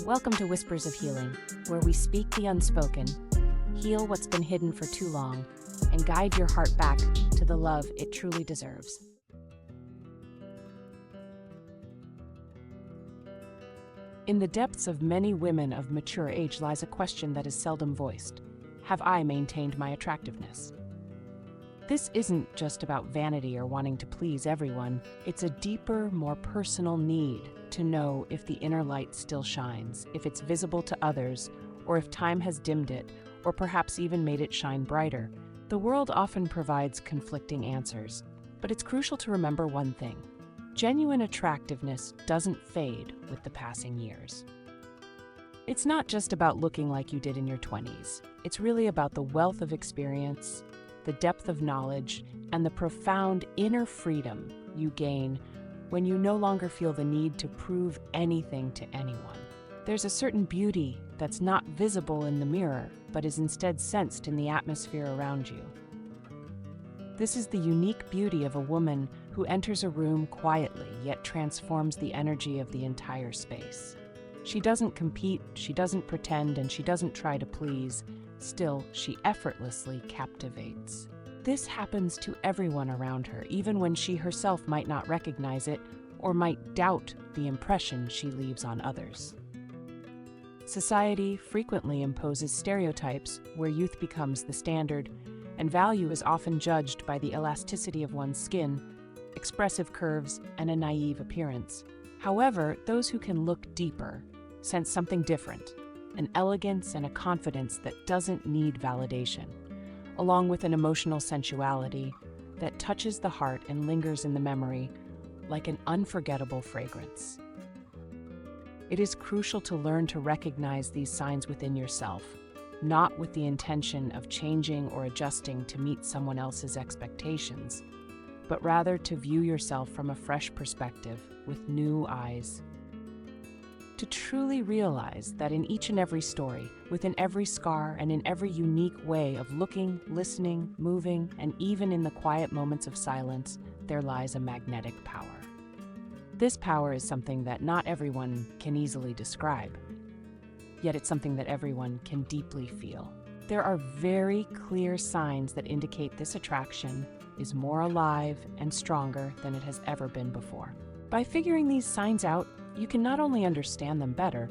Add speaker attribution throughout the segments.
Speaker 1: Welcome to Whispers of Healing, where we speak the unspoken, heal what's been hidden for too long, and guide your heart back to the love it truly deserves. In the depths of many women of mature age lies a question that is seldom voiced. Have I maintained my attractiveness? This isn't just about vanity or wanting to please everyone. It's a deeper, more personal need to know if the inner light still shines, if it's visible to others, or if time has dimmed it, or perhaps even made it shine brighter. The world often provides conflicting answers, but it's crucial to remember one thing. Genuine attractiveness doesn't fade with the passing years. It's not just about looking like you did in your 20s. It's really about the wealth of experience, the depth of knowledge, and the profound inner freedom you gain when you no longer feel the need to prove anything to anyone. There's a certain beauty that's not visible in the mirror, but is instead sensed in the atmosphere around you. This is the unique beauty of a woman who enters a room quietly, yet transforms the energy of the entire space. She doesn't compete, she doesn't pretend, and she doesn't try to please. Still, she effortlessly captivates. This happens to everyone around her, even when she herself might not recognize it or might doubt the impression she leaves on others. Society frequently imposes stereotypes where youth becomes the standard, and value is often judged by the elasticity of one's skin, expressive curves, and a naive appearance. However, those who can look deeper sense something different, an elegance and a confidence that doesn't need validation, along with an emotional sensuality that touches the heart and lingers in the memory like an unforgettable fragrance. It is crucial to learn to recognize these signs within yourself, not with the intention of changing or adjusting to meet someone else's expectations, but rather to view yourself from a fresh perspective with new eyes. To truly realize that in each and every story, within every scar, and in every unique way of looking, listening, moving, and even in the quiet moments of silence, there lies a magnetic power. This power is something that not everyone can easily describe, yet it's something that everyone can deeply feel. There are very clear signs that indicate this attraction is more alive and stronger than it has ever been before. By figuring these signs out, you can not only understand them better,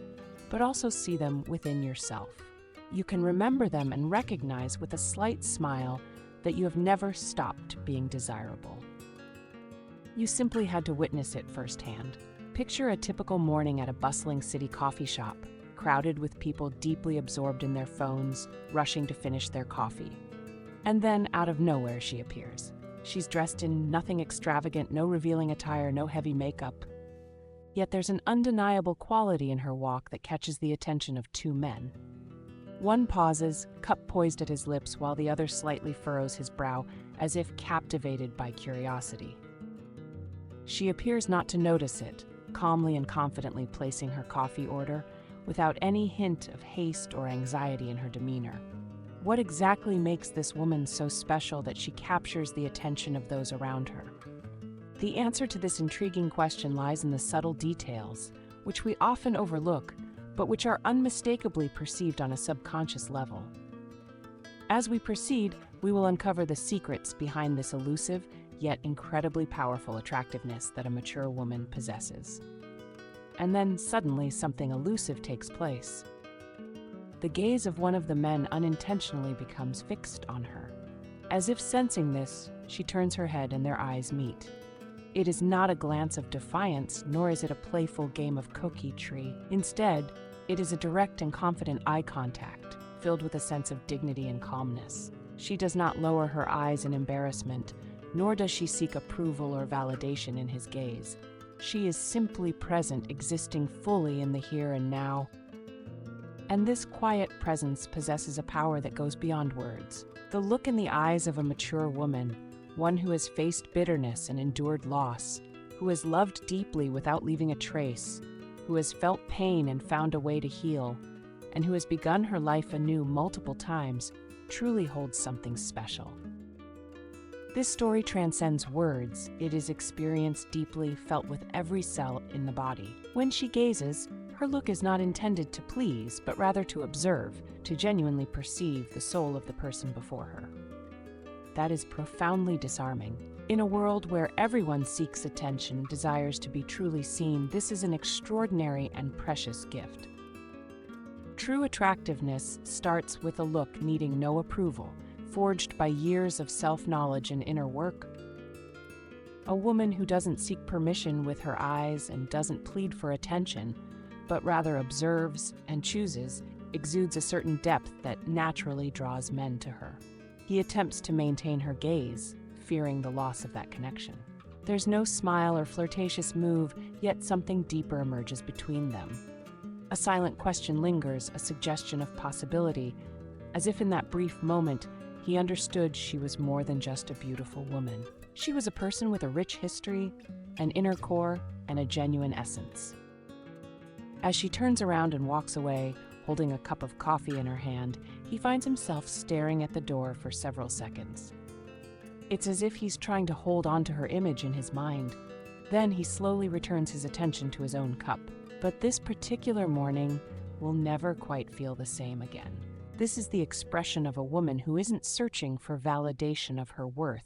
Speaker 1: but also see them within yourself. You can remember them and recognize with a slight smile that you have never stopped being desirable. You simply had to witness it firsthand. Picture a typical morning at a bustling city coffee shop, crowded with people deeply absorbed in their phones, rushing to finish their coffee. And then, out of nowhere, she appears. She's dressed in nothing extravagant, no revealing attire, no heavy makeup. Yet there's an undeniable quality in her walk that catches the attention of two men. One pauses, cup poised at his lips, while the other slightly furrows his brow, as if captivated by curiosity. She appears not to notice it, calmly and confidently placing her coffee order, without any hint of haste or anxiety in her demeanor. What exactly makes this woman so special that she captures the attention of those around her? The answer to this intriguing question lies in the subtle details, which we often overlook, but which are unmistakably perceived on a subconscious level. As we proceed, we will uncover the secrets behind this elusive, yet incredibly powerful attractiveness that a mature woman possesses. And then suddenly something elusive takes place. The gaze of one of the men unintentionally becomes fixed on her. As if sensing this, she turns her head and their eyes meet. It is not a glance of defiance, nor is it a playful game of coquetry. Instead, it is a direct and confident eye contact, filled with a sense of dignity and calmness. She does not lower her eyes in embarrassment, nor does she seek approval or validation in his gaze. She is simply present, existing fully in the here and now. And this quiet presence possesses a power that goes beyond words. The look in the eyes of a mature woman, one who has faced bitterness and endured loss, who has loved deeply without leaving a trace, who has felt pain and found a way to heal, and who has begun her life anew multiple times, truly holds something special. This story transcends words. It is experienced deeply, felt with every cell in the body. When she gazes, Her look is not intended to please, but rather to observe, to genuinely perceive the soul of the person before her. That is profoundly disarming. In a world where everyone seeks attention, desires to be truly seen, this is an extraordinary and precious gift. True attractiveness starts with a look needing no approval, forged by years of self-knowledge and inner work. A woman who doesn't seek permission with her eyes and doesn't plead for attention, but rather observes and chooses, exudes a certain depth that naturally draws men to her. He attempts to maintain her gaze, fearing the loss of that connection. There's no smile or flirtatious move, yet something deeper emerges between them. A silent question lingers, a suggestion of possibility, as if in that brief moment he understood she was more than just a beautiful woman. She was a person with a rich history, an inner core, and a genuine essence. As she turns around and walks away, holding a cup of coffee in her hand, he finds himself staring at the door for several seconds. It's as if he's trying to hold on to her image in his mind. Then he slowly returns his attention to his own cup. But this particular morning will never quite feel the same again. This is the expression of a woman who isn't searching for validation of her worth,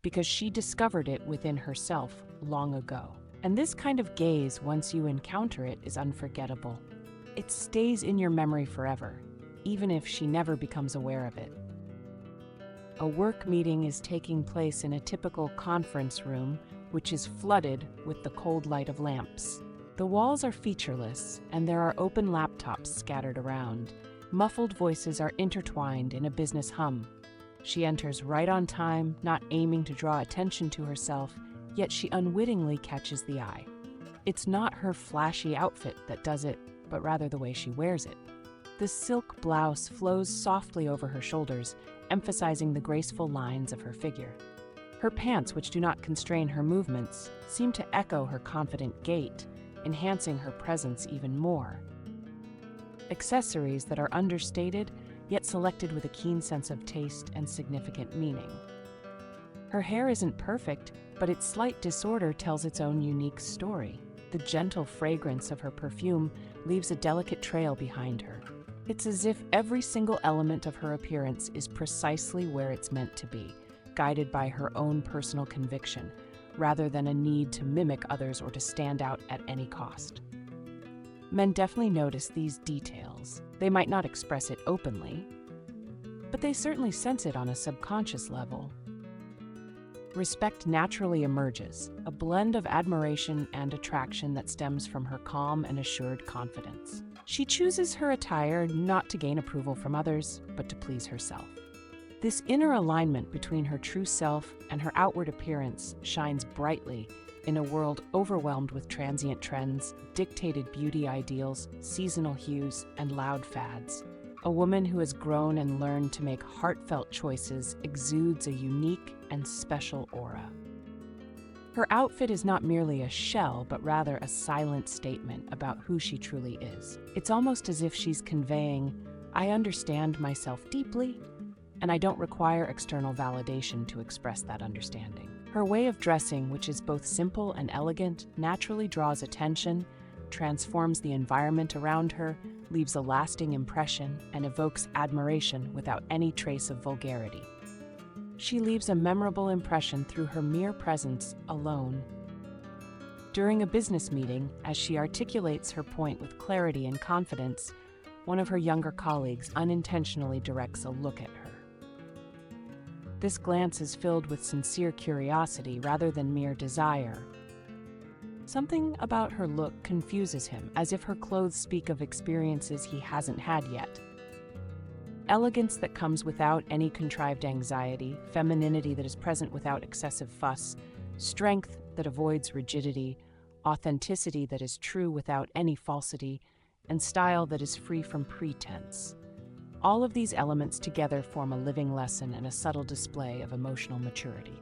Speaker 1: because she discovered it within herself long ago. And this kind of gaze, once you encounter it, is unforgettable. It stays in your memory forever, even if she never becomes aware of it. A work meeting is taking place in a typical conference room, which is flooded with the cold light of lamps. The walls are featureless, and there are open laptops scattered around. Muffled voices are intertwined in a business hum. She enters right on time, not aiming to draw attention to herself, yet she unwittingly catches the eye. It's not her flashy outfit that does it, but rather the way she wears it. The silk blouse flows softly over her shoulders, emphasizing the graceful lines of her figure. Her pants, which do not constrain her movements, seem to echo her confident gait, enhancing her presence even more. Accessories that are understated, yet selected with a keen sense of taste and significant meaning. Her hair isn't perfect, but its slight disorder tells its own unique story. The gentle fragrance of her perfume leaves a delicate trail behind her. It's as if every single element of her appearance is precisely where it's meant to be, guided by her own personal conviction, rather than a need to mimic others or to stand out at any cost. Men definitely notice these details. They might not express it openly, but they certainly sense it on a subconscious level. Respect naturally emerges, a blend of admiration and attraction that stems from her calm and assured confidence. She chooses her attire not to gain approval from others, but to please herself. This inner alignment between her true self and her outward appearance shines brightly in a world overwhelmed with transient trends, dictated beauty ideals, seasonal hues, and loud fads. A woman who has grown and learned to make heartfelt choices exudes a unique and special aura. Her outfit is not merely a shell, but rather a silent statement about who she truly is. It's almost as if she's conveying, "I understand myself deeply, and I don't require external validation to express that understanding." Her way of dressing, which is both simple and elegant, naturally draws attention, transforms the environment around her, leaves a lasting impression, and evokes admiration without any trace of vulgarity. She leaves a memorable impression through her mere presence alone. During a business meeting, as she articulates her point with clarity and confidence, one of her younger colleagues unintentionally directs a look at her. This glance is filled with sincere curiosity rather than mere desire. Something about her look confuses him, as if her clothes speak of experiences he hasn't had yet. Elegance that comes without any contrived anxiety, femininity that is present without excessive fuss, strength that avoids rigidity, authenticity that is true without any falsity, and style that is free from pretense. All of these elements together form a living lesson and a subtle display of emotional maturity.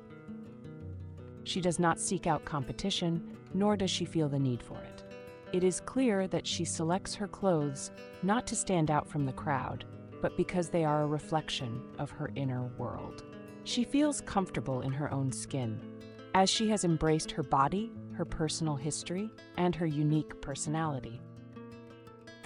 Speaker 1: She does not seek out competition, nor does she feel the need for it. It is clear that she selects her clothes not to stand out from the crowd, but because they are a reflection of her inner world. She feels comfortable in her own skin, as she has embraced her body, her personal history, and her unique personality.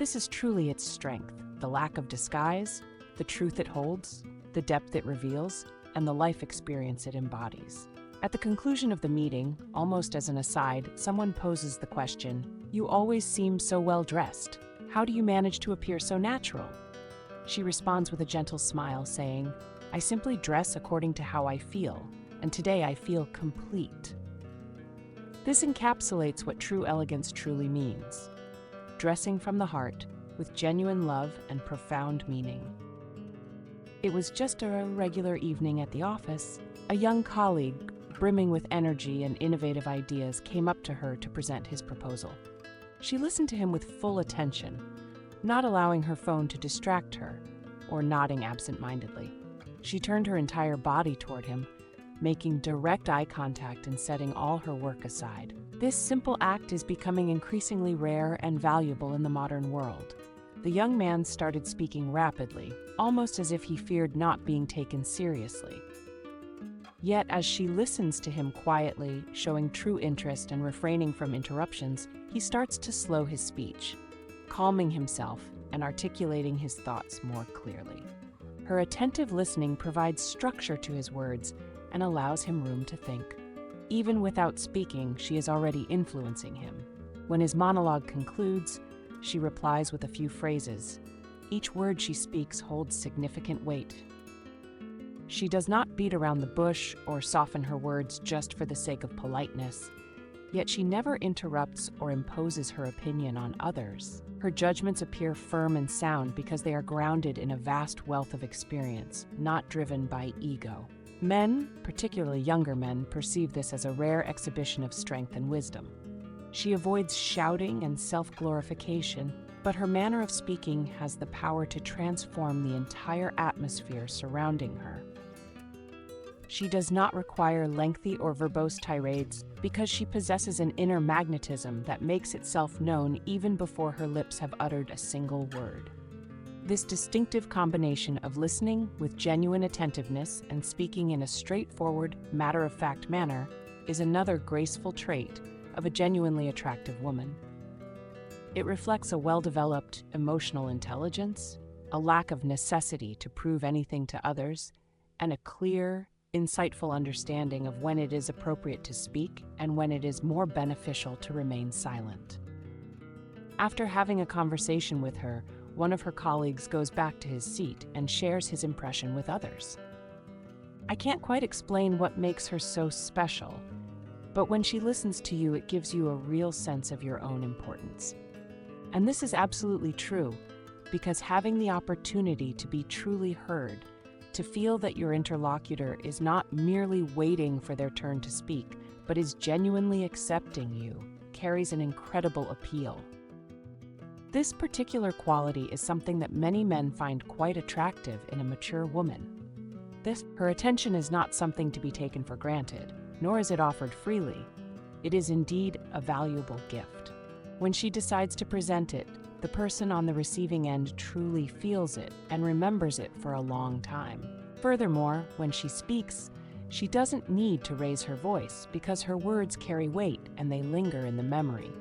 Speaker 1: This is truly its strength: the lack of disguise, the truth it holds, the depth it reveals, and the life experience it embodies. At the conclusion of the meeting, almost as an aside, someone poses the question, "You always seem so well dressed. How do you manage to appear so natural?" She responds with a gentle smile, saying, "I simply dress according to how I feel, and today I feel complete." This encapsulates what true elegance truly means: dressing from the heart with genuine love and profound meaning. It was just a regular evening at the office. A young colleague, brimming with energy and innovative ideas, came up to her to present his proposal. She listened to him with full attention, not allowing her phone to distract her or nodding absent-mindedly. She turned her entire body toward him, making direct eye contact and setting all her work aside. This simple act is becoming increasingly rare and valuable in the modern world. The young man started speaking rapidly, almost as if he feared not being taken seriously. Yet, as she listens to him quietly, showing true interest and refraining from interruptions, he starts to slow his speech, calming himself and articulating his thoughts more clearly. Her attentive listening provides structure to his words and allows him room to think. Even without speaking, she is already influencing him. When his monologue concludes, she replies with a few phrases. Each word she speaks holds significant weight. She does not beat around the bush or soften her words just for the sake of politeness, yet she never interrupts or imposes her opinion on others. Her judgments appear firm and sound because they are grounded in a vast wealth of experience, not driven by ego. Men, particularly younger men, perceive this as a rare exhibition of strength and wisdom. She avoids shouting and self-glorification, but her manner of speaking has the power to transform the entire atmosphere surrounding her. She does not require lengthy or verbose tirades because she possesses an inner magnetism that makes itself known even before her lips have uttered a single word. This distinctive combination of listening with genuine attentiveness and speaking in a straightforward, matter-of-fact manner is another graceful trait of a genuinely attractive woman. It reflects a well-developed emotional intelligence, a lack of necessity to prove anything to others, and a clear, insightful understanding of when it is appropriate to speak and when it is more beneficial to remain silent. After having a conversation with her, one of her colleagues goes back to his seat and shares his impression with others. "I can't quite explain what makes her so special, but when she listens to you, it gives you a real sense of your own importance." And this is absolutely true, because having the opportunity to be truly heard, to feel that your interlocutor is not merely waiting for their turn to speak, but is genuinely accepting you, carries an incredible appeal. This particular quality is something that many men find quite attractive in a mature woman. Her attention is not something to be taken for granted, nor is it offered freely. It is indeed a valuable gift. When she decides to present it, the person on the receiving end truly feels it and remembers it for a long time. Furthermore, when she speaks, she doesn't need to raise her voice because her words carry weight and they linger in the memory.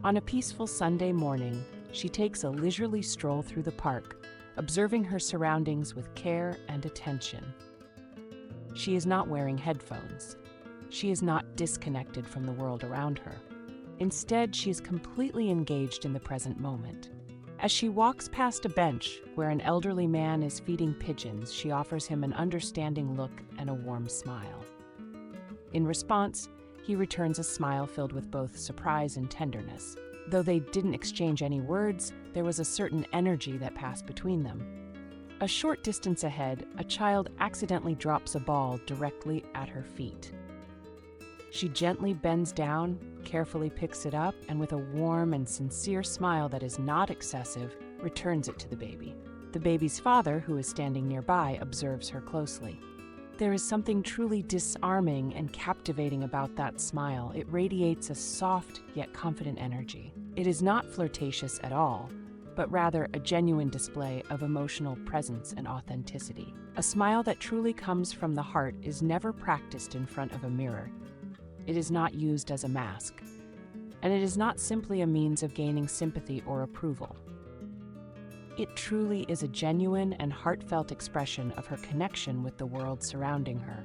Speaker 1: On a peaceful Sunday morning, she takes a leisurely stroll through the park, observing her surroundings with care and attention. She is not wearing headphones. She is not disconnected from the world around her. Instead, she is completely engaged in the present moment. As she walks past a bench where an elderly man is feeding pigeons, she offers him an understanding look and a warm smile. In response, he returns a smile filled with both surprise and tenderness. Though they didn't exchange any words, there was a certain energy that passed between them. A short distance ahead, a child accidentally drops a ball directly at her feet. She gently bends down, carefully picks it up, and with a warm and sincere smile that is not excessive, returns it to the baby. The baby's father, who is standing nearby, observes her closely. There is something truly disarming and captivating about that smile. It radiates a soft yet confident energy. It is not flirtatious at all, but rather a genuine display of emotional presence and authenticity. A smile that truly comes from the heart is never practiced in front of a mirror. It is not used as a mask, and it is not simply a means of gaining sympathy or approval. It truly is a genuine and heartfelt expression of her connection with the world surrounding her.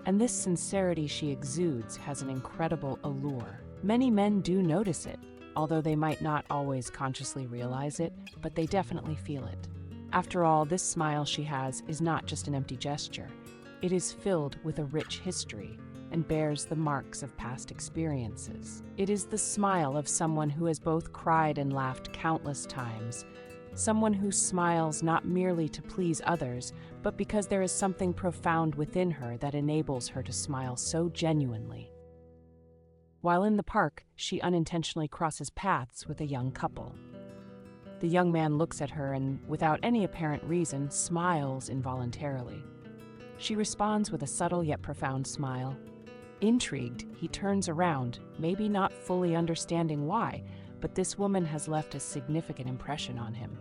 Speaker 1: And this sincerity she exudes has an incredible allure. Many men do notice it, although they might not always consciously realize it, but they definitely feel it. After all, this smile she has is not just an empty gesture. It is filled with a rich history and bears the marks of past experiences. It is the smile of someone who has both cried and laughed countless times, someone who smiles not merely to please others, but because there is something profound within her that enables her to smile so genuinely. While in the park, she unintentionally crosses paths with a young couple. The young man looks at her and, without any apparent reason, smiles involuntarily. She responds with a subtle yet profound smile. Intrigued, he turns around, maybe not fully understanding why, but this woman has left a significant impression on him.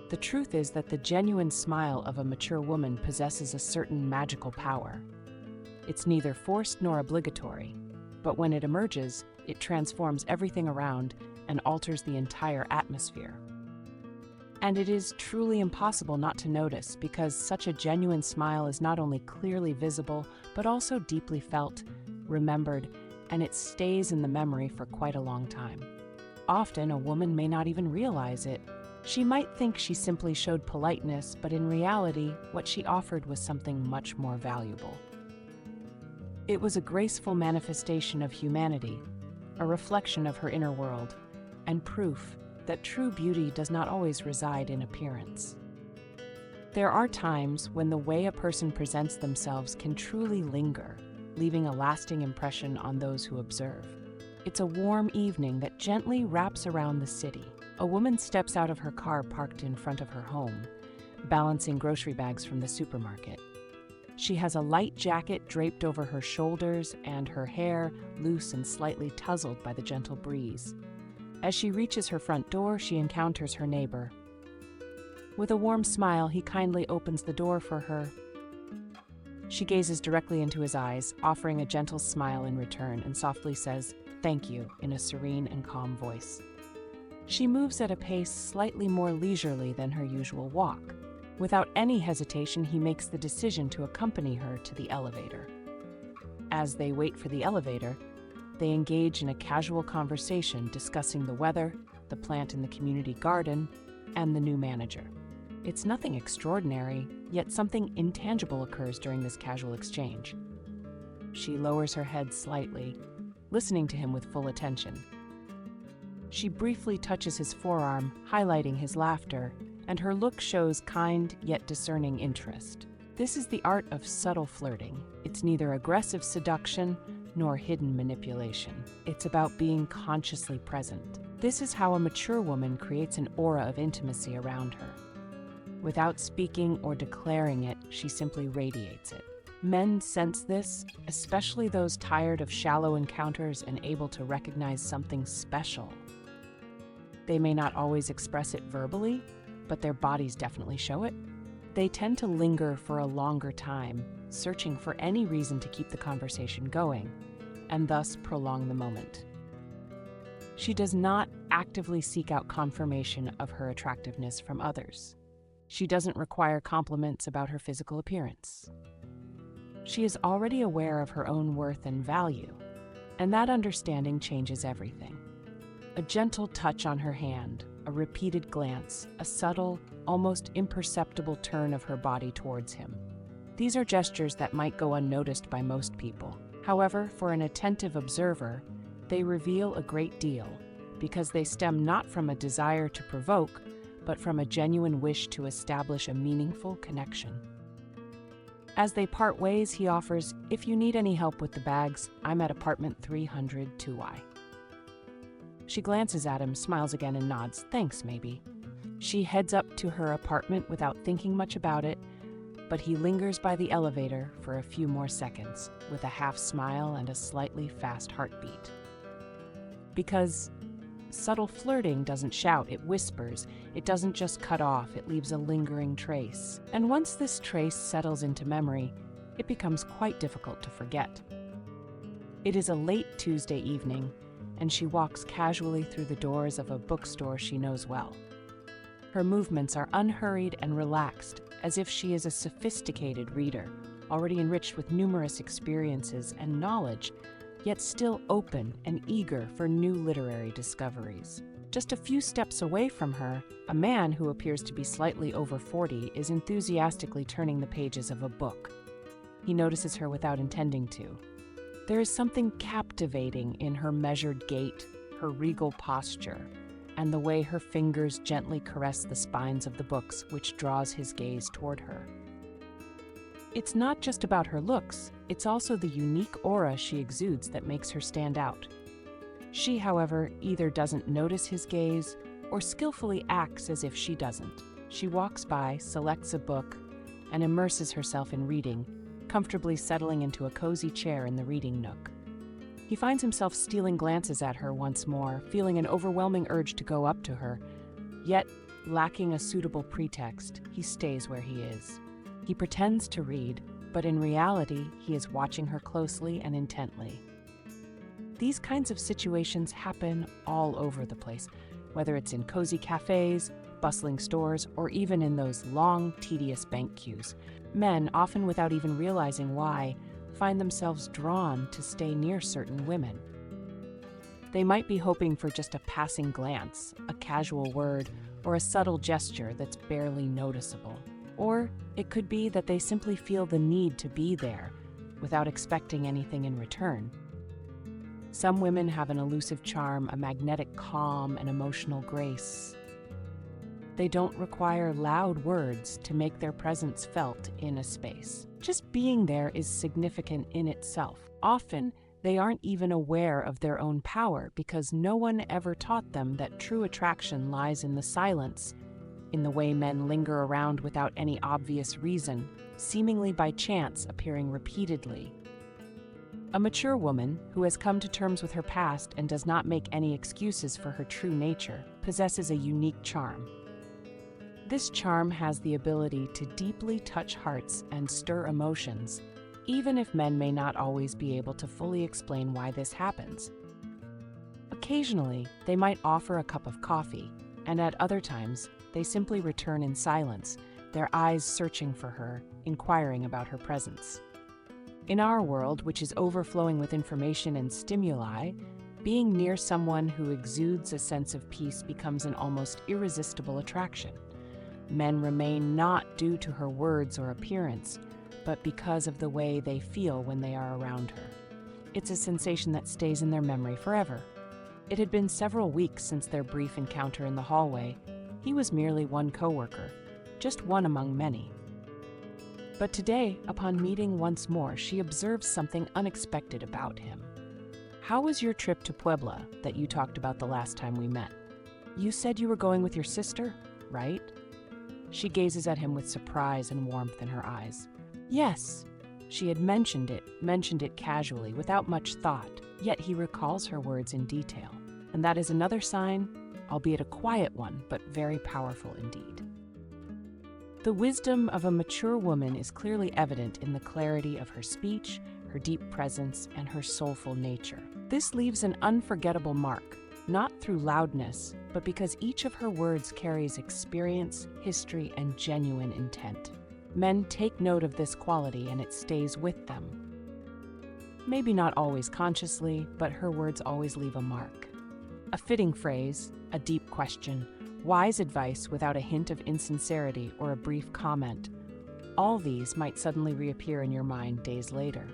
Speaker 1: The truth is that the genuine smile of a mature woman possesses a certain magical power. It's neither forced nor obligatory, but when it emerges, it transforms everything around and alters the entire atmosphere. And it is truly impossible not to notice, because such a genuine smile is not only clearly visible, but also deeply felt, remembered, and it stays in the memory for quite a long time. Often, a woman may not even realize it. She might think she simply showed politeness, but in reality, what she offered was something much more valuable. It was a graceful manifestation of humanity, a reflection of her inner world, and proof that true beauty does not always reside in appearance. There are times when the way a person presents themselves can truly linger, leaving a lasting impression on those who observe. It's a warm evening that gently wraps around the city. A woman steps out of her car parked in front of her home, balancing grocery bags from the supermarket. She has a light jacket draped over her shoulders and her hair loose and slightly tousled by the gentle breeze. As she reaches her front door, she encounters her neighbor. With a warm smile, he kindly opens the door for her. She gazes directly into his eyes, offering a gentle smile in return, and softly says, "Thank you," in a serene and calm voice. She moves at a pace slightly more leisurely than her usual walk. Without any hesitation, he makes the decision to accompany her to the elevator. As they wait for the elevator, they engage in a casual conversation discussing the weather, the plant in the community garden, and the new manager. It's nothing extraordinary, yet something intangible occurs during this casual exchange. She lowers her head slightly, listening to him with full attention. She briefly touches his forearm, highlighting his laughter, and her look shows kind yet discerning interest. This is the art of subtle flirting. It's neither aggressive seduction nor hidden manipulation. It's about being consciously present. This is how a mature woman creates an aura of intimacy around her. Without speaking or declaring it, she simply radiates it. Men sense this, especially those tired of shallow encounters and able to recognize something special. They may not always express it verbally, but their bodies definitely show it. They tend to linger for a longer time, searching for any reason to keep the conversation going, and thus prolong the moment. She does not actively seek out confirmation of her attractiveness from others. She doesn't require compliments about her physical appearance. She is already aware of her own worth and value, and that understanding changes everything. A gentle touch on her hand, a repeated glance, a subtle, almost imperceptible turn of her body towards him. These are gestures that might go unnoticed by most people. However, for an attentive observer, they reveal a great deal, because they stem not from a desire to provoke, but from a genuine wish to establish a meaningful connection. As they part ways, he offers, "If you need any help with the bags, I'm at apartment 300 2Y. She glances at him, smiles again, and nods, "Thanks, maybe." She heads up to her apartment without thinking much about it, but he lingers by the elevator for a few more seconds, with a half smile and a slightly fast heartbeat. Because subtle flirting doesn't shout, it whispers. It doesn't just cut off, it leaves a lingering trace. And once this trace settles into memory, it becomes quite difficult to forget. It is a late Tuesday evening, and she walks casually through the doors of a bookstore she knows well. Her movements are unhurried and relaxed, as if she is a sophisticated reader, already enriched with numerous experiences and knowledge, yet still open and eager for new literary discoveries. Just a few steps away from her, a man who appears to be slightly over 40 is enthusiastically turning the pages of a book. He notices her without intending to. There is something captivating in her measured gait, her regal posture, and the way her fingers gently caress the spines of the books, which draws his gaze toward her. It's not just about her looks, it's also the unique aura she exudes that makes her stand out. She, however, either doesn't notice his gaze or skillfully acts as if she doesn't. She walks by, selects a book, and immerses herself in reading, comfortably settling into a cozy chair in the reading nook. He finds himself stealing glances at her once more, feeling an overwhelming urge to go up to her. Yet, lacking a suitable pretext, he stays where he is. He pretends to read, but in reality, he is watching her closely and intently. These kinds of situations happen all over the place, whether it's in cozy cafes, bustling stores, or even in those long, tedious bank queues. Men, often without even realizing why, find themselves drawn to stay near certain women. They might be hoping for just a passing glance, a casual word, or a subtle gesture that's barely noticeable. Or it could be that they simply feel the need to be there, without expecting anything in return. Some women have an elusive charm, a magnetic calm, and emotional grace. They don't require loud words to make their presence felt in a space. Just being there is significant in itself. Often, they aren't even aware of their own power because no one ever taught them that true attraction lies in the silence, in the way men linger around without any obvious reason, seemingly by chance appearing repeatedly. A mature woman, who has come to terms with her past and does not make any excuses for her true nature, possesses a unique charm. This charm has the ability to deeply touch hearts and stir emotions, even if men may not always be able to fully explain why this happens. Occasionally, they might offer a cup of coffee, and at other times, they simply return in silence, their eyes searching for her, inquiring about her presence. In our world, which is overflowing with information and stimuli, being near someone who exudes a sense of peace becomes an almost irresistible attraction. Men remain not due to her words or appearance, but because of the way they feel when they are around her. It's a sensation that stays in their memory forever. It had been several weeks since their brief encounter in the hallway. He was merely one coworker, just one among many. But today, upon meeting once more, she observes something unexpected about him. "How was your trip to Puebla that you talked about the last time we met? You said you were going with your sister, right?" She gazes at him with surprise and warmth in her eyes. Yes, she had mentioned it casually, without much thought, yet he recalls her words in detail. And that is another sign, albeit a quiet one, but very powerful indeed. The wisdom of a mature woman is clearly evident in the clarity of her speech, her deep presence, and her soulful nature. This leaves an unforgettable mark, not through loudness, but because each of her words carries experience, history, and genuine intent. Men take note of this quality and it stays with them. Maybe not always consciously, but her words always leave a mark. A fitting phrase, a deep question, wise advice without a hint of insincerity or a brief comment. All these might suddenly reappear in your mind days later.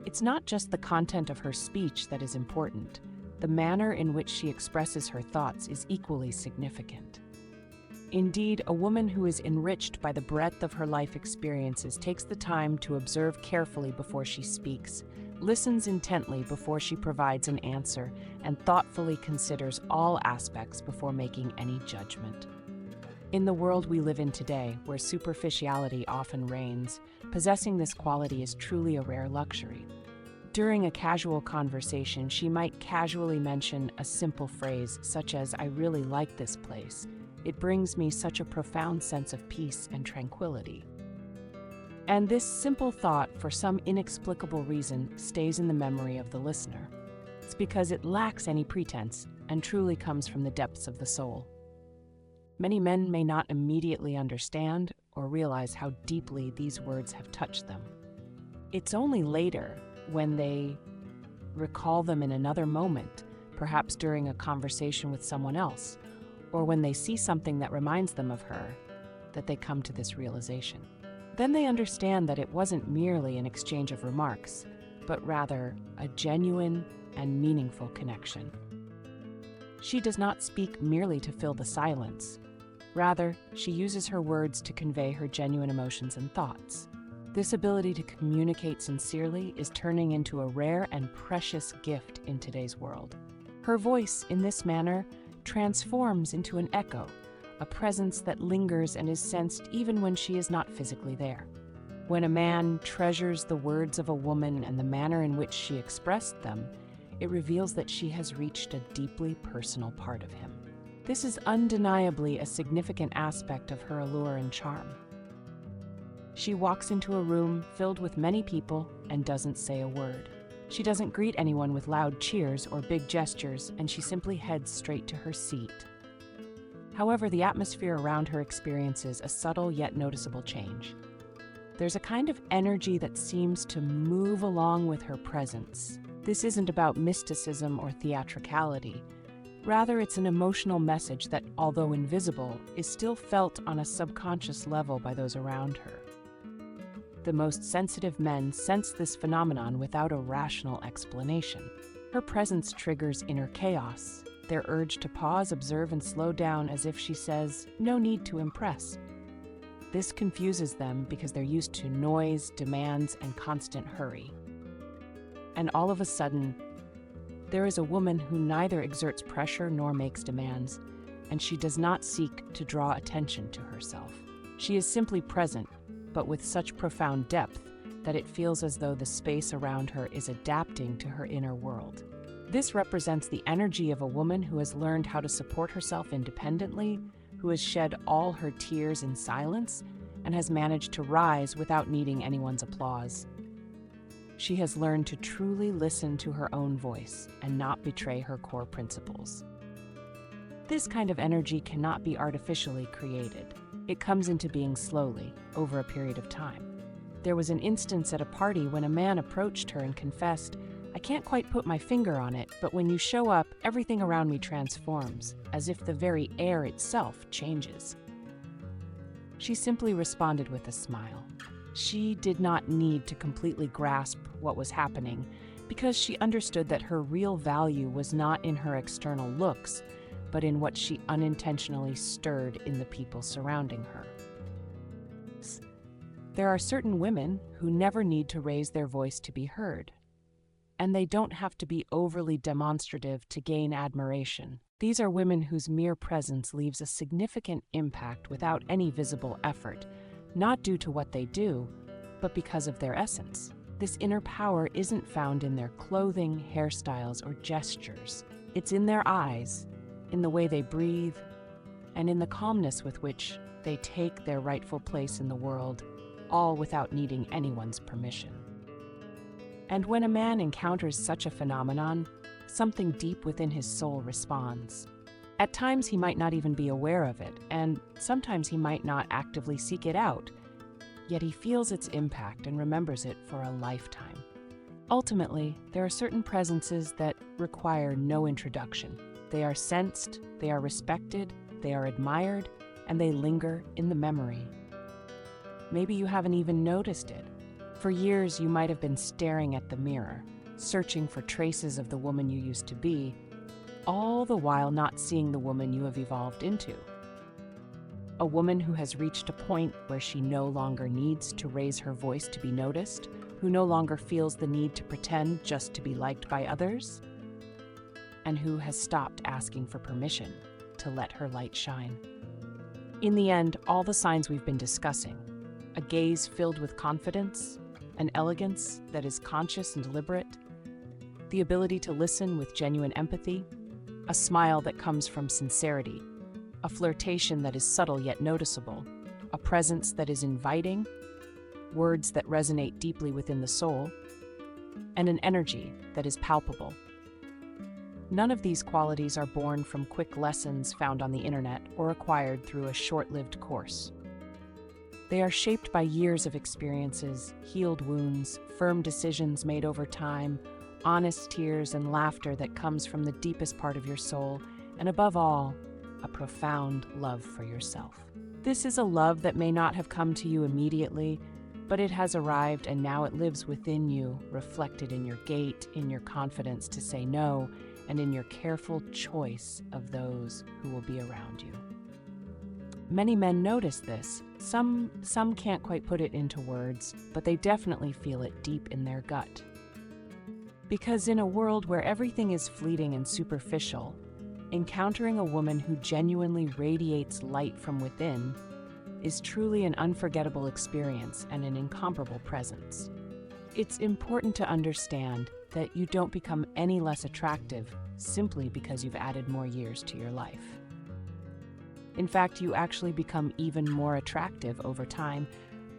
Speaker 1: It's not just the content of her speech that is important. The manner in which she expresses her thoughts is equally significant. Indeed, a woman who is enriched by the breadth of her life experiences takes the time to observe carefully before she speaks, listens intently before she provides an answer, and thoughtfully considers all aspects before making any judgment. In the world we live in today, where superficiality often reigns, possessing this quality is truly a rare luxury. During a casual conversation, she might casually mention a simple phrase such as, "I really like this place. It brings me such a profound sense of peace and tranquility." And this simple thought, for some inexplicable reason, stays in the memory of the listener. It's because it lacks any pretense and truly comes from the depths of the soul. Many men may not immediately understand or realize how deeply these words have touched them. It's only later, when they recall them in another moment, perhaps during a conversation with someone else, or when they see something that reminds them of her, that they come to this realization. Then they understand that it wasn't merely an exchange of remarks, but rather a genuine and meaningful connection. She does not speak merely to fill the silence. Rather, she uses her words to convey her genuine emotions and thoughts. This ability to communicate sincerely is turning into a rare and precious gift in today's world. Her voice, in this manner, transforms into an echo, a presence that lingers and is sensed even when she is not physically there. When a man treasures the words of a woman and the manner in which she expressed them, it reveals that she has reached a deeply personal part of him. This is undeniably a significant aspect of her allure and charm. She walks into a room filled with many people and doesn't say a word. She doesn't greet anyone with loud cheers or big gestures, and she simply heads straight to her seat. However, the atmosphere around her experiences a subtle yet noticeable change. There's a kind of energy that seems to move along with her presence. This isn't about mysticism or theatricality. Rather, it's an emotional message that, although invisible, is still felt on a subconscious level by those around her. The most sensitive men sense this phenomenon without a rational explanation. Her presence triggers inner chaos, their urge to pause, observe, and slow down, as if she says, "No need to impress." This confuses them because they're used to noise, demands, and constant hurry. And all of a sudden, there is a woman who neither exerts pressure nor makes demands, and she does not seek to draw attention to herself. She is simply present, but with such profound depth that it feels as though the space around her is adapting to her inner world. This represents the energy of a woman who has learned how to support herself independently, who has shed all her tears in silence, and has managed to rise without needing anyone's applause. She has learned to truly listen to her own voice and not betray her core principles. This kind of energy cannot be artificially created. It comes into being slowly, over a period of time. There was an instance at a party when a man approached her and confessed, "I can't quite put my finger on it, but when you show up, everything around me transforms, as if the very air itself changes." She simply responded with a smile. She did not need to completely grasp what was happening, because she understood that her real value was not in her external looks, but in what she unintentionally stirred in the people surrounding her. There are certain women who never need to raise their voice to be heard, and they don't have to be overly demonstrative to gain admiration. These are women whose mere presence leaves a significant impact without any visible effort, not due to what they do, but because of their essence. This inner power isn't found in their clothing, hairstyles, or gestures. It's in their eyes, in the way they breathe, and in the calmness with which they take their rightful place in the world, all without needing anyone's permission. And when a man encounters such a phenomenon, something deep within his soul responds. At times he might not even be aware of it, and sometimes he might not actively seek it out, yet he feels its impact and remembers it for a lifetime. Ultimately, there are certain presences that require no introduction. They are sensed, they are respected, they are admired, and they linger in the memory. Maybe you haven't even noticed it. For years, you might have been staring at the mirror, searching for traces of the woman you used to be, all the while not seeing the woman you have evolved into. A woman who has reached a point where she no longer needs to raise her voice to be noticed, who no longer feels the need to pretend just to be liked by others, and who has stopped asking for permission to let her light shine. In the end, all the signs we've been discussing, a gaze filled with confidence, an elegance that is conscious and deliberate, the ability to listen with genuine empathy, a smile that comes from sincerity, a flirtation that is subtle yet noticeable, a presence that is inviting, words that resonate deeply within the soul, and an energy that is palpable. None of these qualities are born from quick lessons found on the internet or acquired through a short-lived course. They are shaped by years of experiences, healed wounds, firm decisions made over time, honest tears and laughter that comes from the deepest part of your soul, and above all, a profound love for yourself. This is a love that may not have come to you immediately, but it has arrived and now it lives within you, reflected in your gait, in your confidence to say no, and in your careful choice of those who will be around you. Many men notice this. Some can't quite put it into words, but they definitely feel it deep in their gut. Because in a world where everything is fleeting and superficial, encountering a woman who genuinely radiates light from within is truly an unforgettable experience and an incomparable presence. It's important to understand that you don't become any less attractive simply because you've added more years to your life. In fact, you actually become even more attractive over time,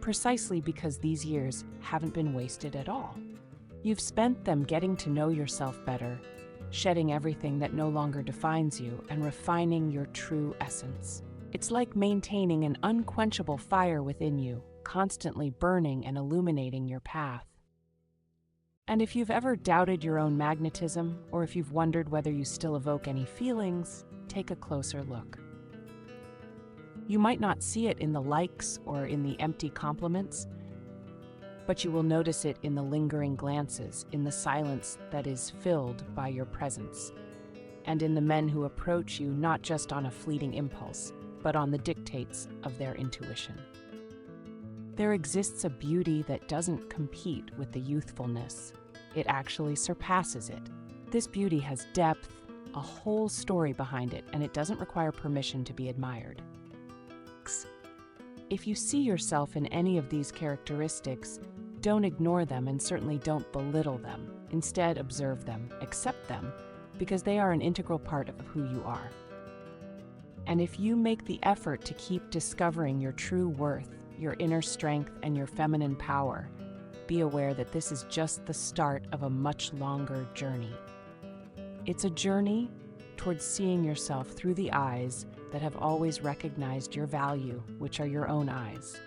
Speaker 1: precisely because these years haven't been wasted at all. You've spent them getting to know yourself better, shedding everything that no longer defines you, and refining your true essence. It's like maintaining an unquenchable fire within you, constantly burning and illuminating your path. And if you've ever doubted your own magnetism, or if you've wondered whether you still evoke any feelings, take a closer look. You might not see it in the likes or in the empty compliments, but you will notice it in the lingering glances, in the silence that is filled by your presence, and in the men who approach you not just on a fleeting impulse, but on the dictates of their intuition. There exists a beauty that doesn't compete with the youthfulness. It actually surpasses it. This beauty has depth, a whole story behind it, and it doesn't require permission to be admired. If you see yourself in any of these characteristics, don't ignore them and certainly don't belittle them. Instead, observe them, accept them, because they are an integral part of who you are. And if you make the effort to keep discovering your true worth, your inner strength, and your feminine power, be aware that this is just the start of a much longer journey. It's a journey towards seeing yourself through the eyes that have always recognized your value, which are your own eyes.